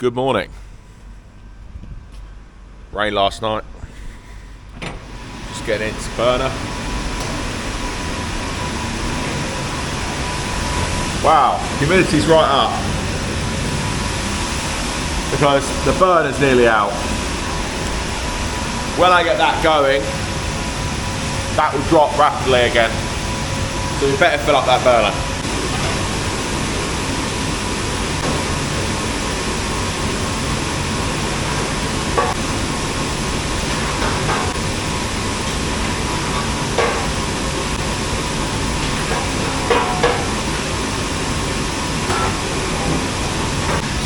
Good morning. Rain last night. Just getting into burner. Wow, humidity's right up. Because the burner's nearly out. When I get that going, that will drop rapidly again. So we better fill up that burner.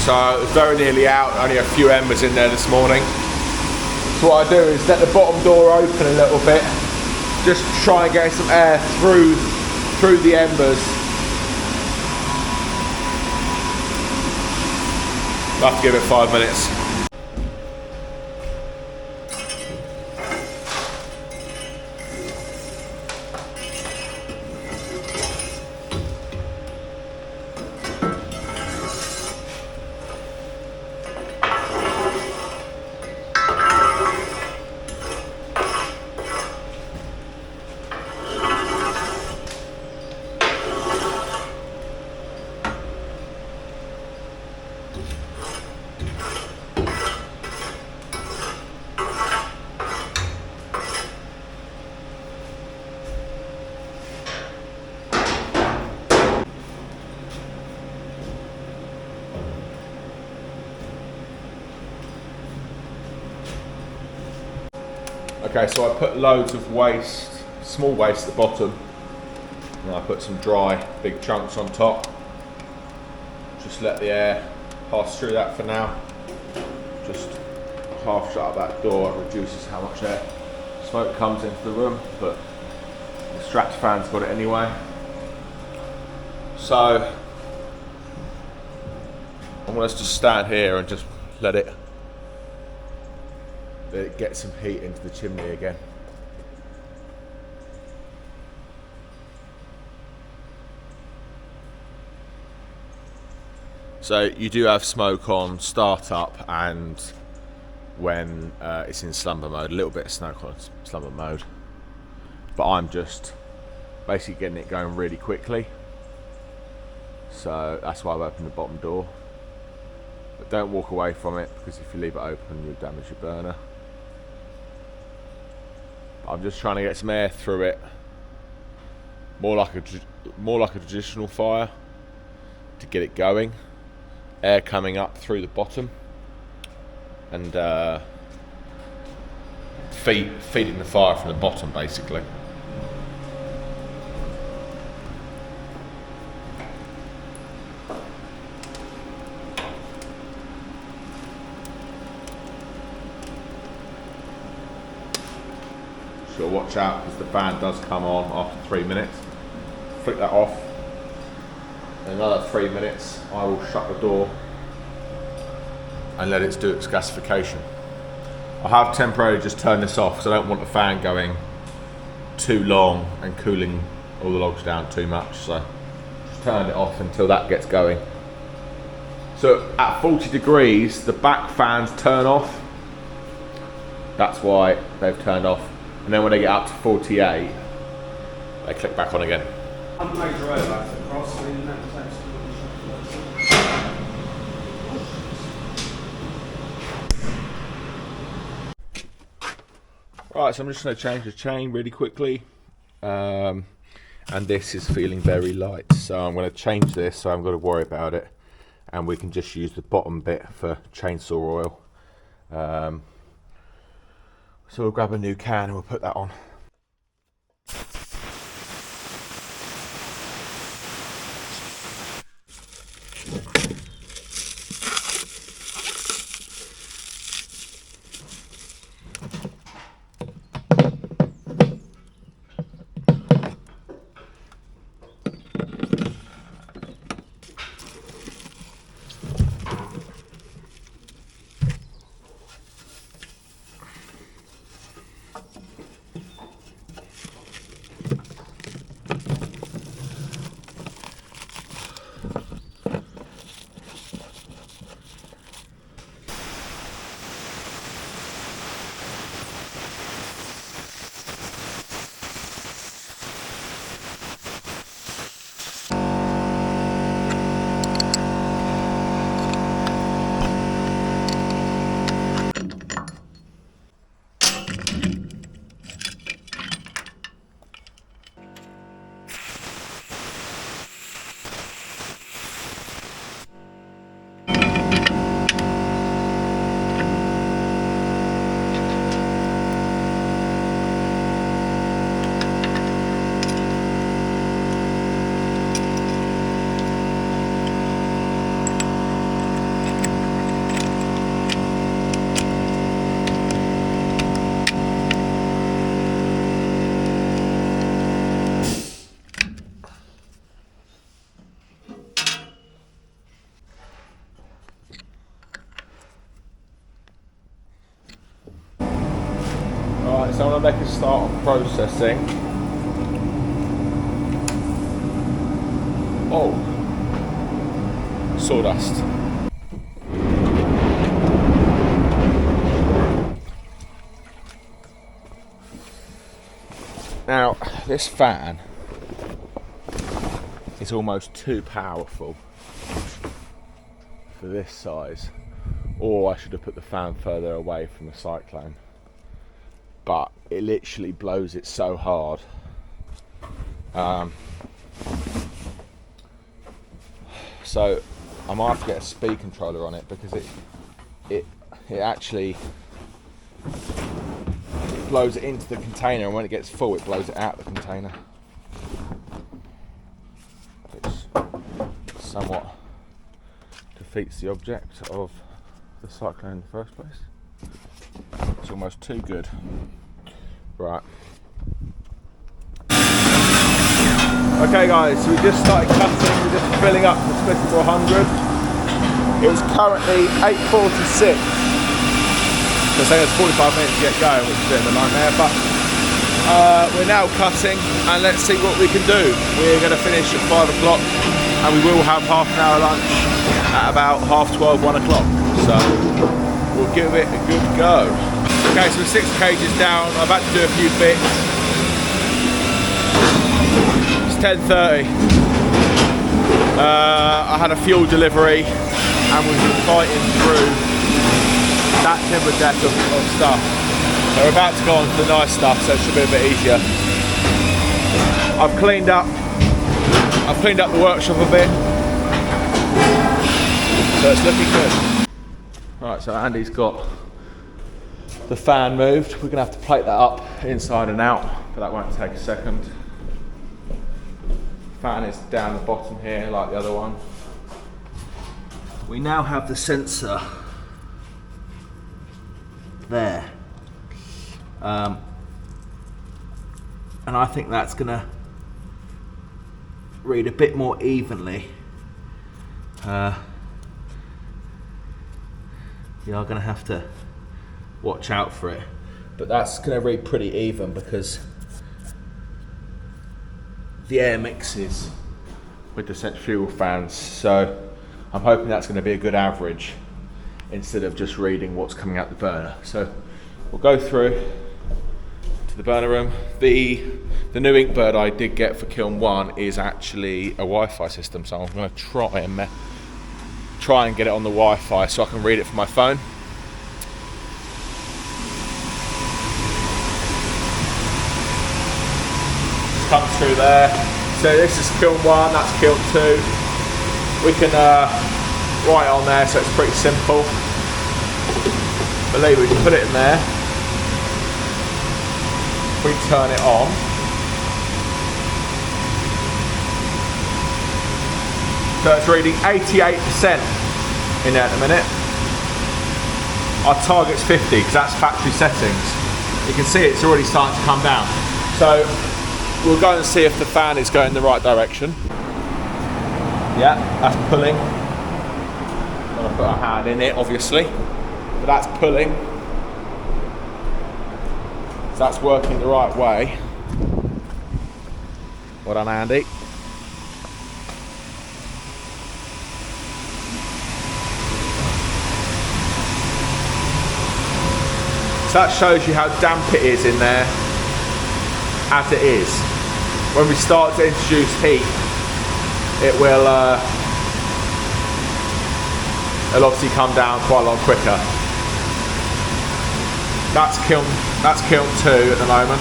So it's very nearly out, only a few embers in there this morning. So what I do is let the bottom door open a little bit, just try and get some air through the embers. I'll have to give it 5 minutes. Okay, so I put loads of waste, small waste at the bottom, and I put some dry, big chunks on top. Just let the air pass through that for now. Just half shut up that door, it reduces how much air smoke comes into the room, but the Strax fan's got it anyway. So I'm gonna just stand here and just let it get some heat into the chimney again. So you do have smoke on startup and when it's in slumber mode, a little bit of smoke on slumber mode, but I'm just basically getting it going really quickly. So that's why I've opened the bottom door. But don't walk away from it, because if you leave it open you'll damage your burner. I'm just trying to get some air through it, more like a traditional fire, to get it going. Air coming up through the bottom and feeding the fire from the bottom, basically. So watch out, because the fan does come on after 3 minutes. Flick that off. In another 3 minutes, I will shut the door and let it do its gasification. I have temporarily just turned this off because I don't want the fan going too long and cooling all the logs down too much. So just turn it off until that gets going. So at 40 degrees, the back fans turn off. That's why they've turned off. And then when they get up to 48, they click back on again. Right, so I'm just going to change the chain really quickly. And this is feeling very light, so I'm going to change this so I haven't got to worry about it. And we can just use the bottom bit for chainsaw oil. So we'll grab a new can and we'll put that on. so I'm gonna make a start on processing. Oh, sawdust. Now, this fan is almost too powerful for this size, or I should have put the fan further away from the cyclone, but it literally blows it so hard. So I might have to get a speed controller on it, because it actually blows it into the container, and when it gets full it blows it out the container, which somewhat defeats the object of the cyclone in the first place. It's almost too good. Right. Okay guys, so we just started cutting, we're just filling up the splittable 100. It was currently 8:46. So say it's 45 minutes to get going, which is a bit of a nightmare, but we're now cutting, and let's see what we can do. We're going to finish at 5 o'clock, and we will have half an hour lunch at about 12:30, 1 o'clock. So we'll give it a good go. Okay, so we're 6 cages down. I've had to do a few bits. It's 10:30. I had a fuel delivery, and we've been fighting through that timber deck of stuff. So we're about to go on to the nice stuff, so it should be a bit easier. I've cleaned up the workshop a bit, so it's looking good. Right, so Andy's got the fan moved. We're gonna have to plate that up inside and out, but that won't take a second. Fan is down the bottom here like the other one. We now have the sensor there, and I think that's gonna read a bit more evenly. You are gonna have to watch out for it, but that's gonna read pretty even because the air mixes with the centrifugal fans, so I'm hoping that's gonna be a good average instead of just reading what's coming out the burner. So we'll go through to the burner room. The new Inkbird I did get for Kiln 1 is actually a Wi-Fi system, so I'm going to try and get it on the Wi-Fi so I can read it from my phone. Just comes through there. So this is Kiln 1, that's Kiln 2. We can write on there, so it's pretty simple. Believe we can put it in there. If we turn it on, so it's reading 88% in there at the minute. Our target's 50 because that's factory settings. You can see it's already starting to come down. So we'll go and see if the fan is going the right direction. Yeah, that's pulling. I'm gonna put our hand in it, obviously, but that's pulling. So that's working the right way. Well done, Andy. So that shows you how damp it is in there, as it is. When we start to introduce heat, it will it'll obviously come down quite a lot quicker. That's kiln 2 at the moment.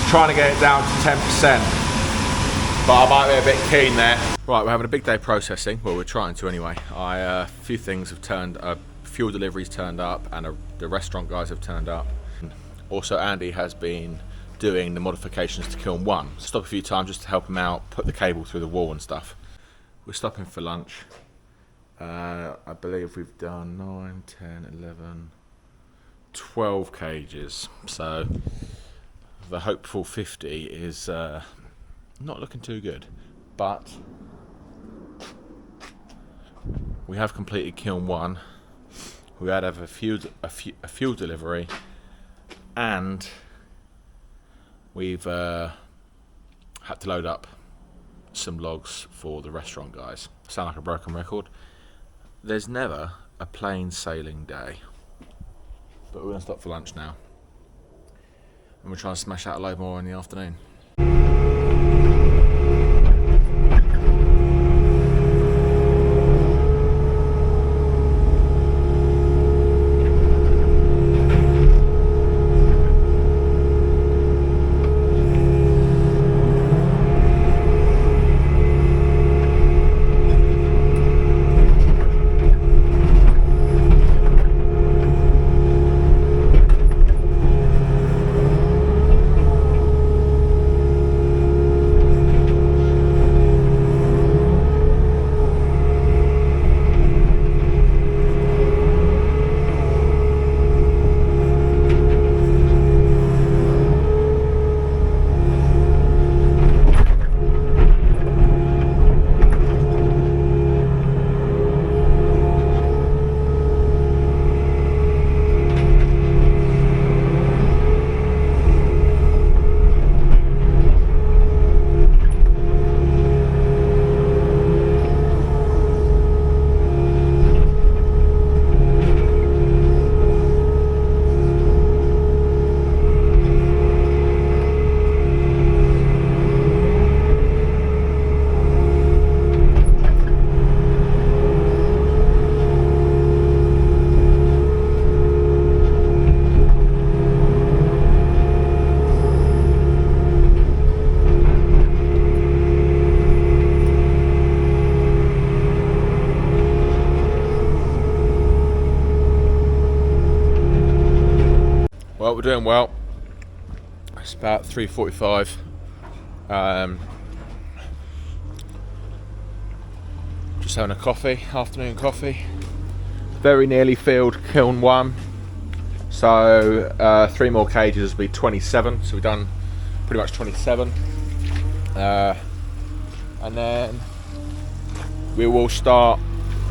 Trying to get it down to 10%, but I might be a bit keen there. Right, we're having a big day processing. Well, we're trying to anyway. A few things have turned up. Fuel deliveries turned up, and the restaurant guys have turned up. Also, Andy has been doing the modifications to Kiln 1. Stop a few times just to help him out, put the cable through the wall and stuff. We're stopping for lunch. I believe we've done 9, 10, 11, 12 cages. So the hopeful 50 is not looking too good, but we have completed Kiln 1. We had to have a fuel delivery, and we've had to load up some logs for the restaurant guys. Sound like a broken record. There's never a plain sailing day. But we're going to stop for lunch now. And we'll try and smash out a load more in the afternoon. Well, we're doing well. It's about 3:45. Just having a coffee, afternoon coffee. Very nearly filled kiln 1. So 3 more cages will be 27. So we've done pretty much 27. And then we will start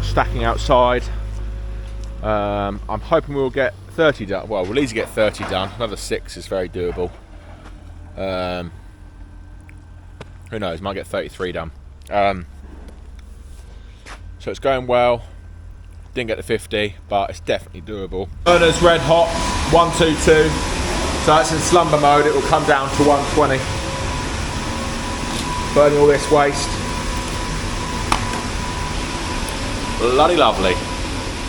stacking outside. I'm hoping we'll get 30 done. Well, we'll easily get 30 done. Another 6 is very doable. Who knows, might get 33 done. So it's going well. Didn't get to 50, but it's definitely doable. Burner's red hot, 122. So that's in slumber mode, it will come down to 120. Burning all this waste. Bloody lovely.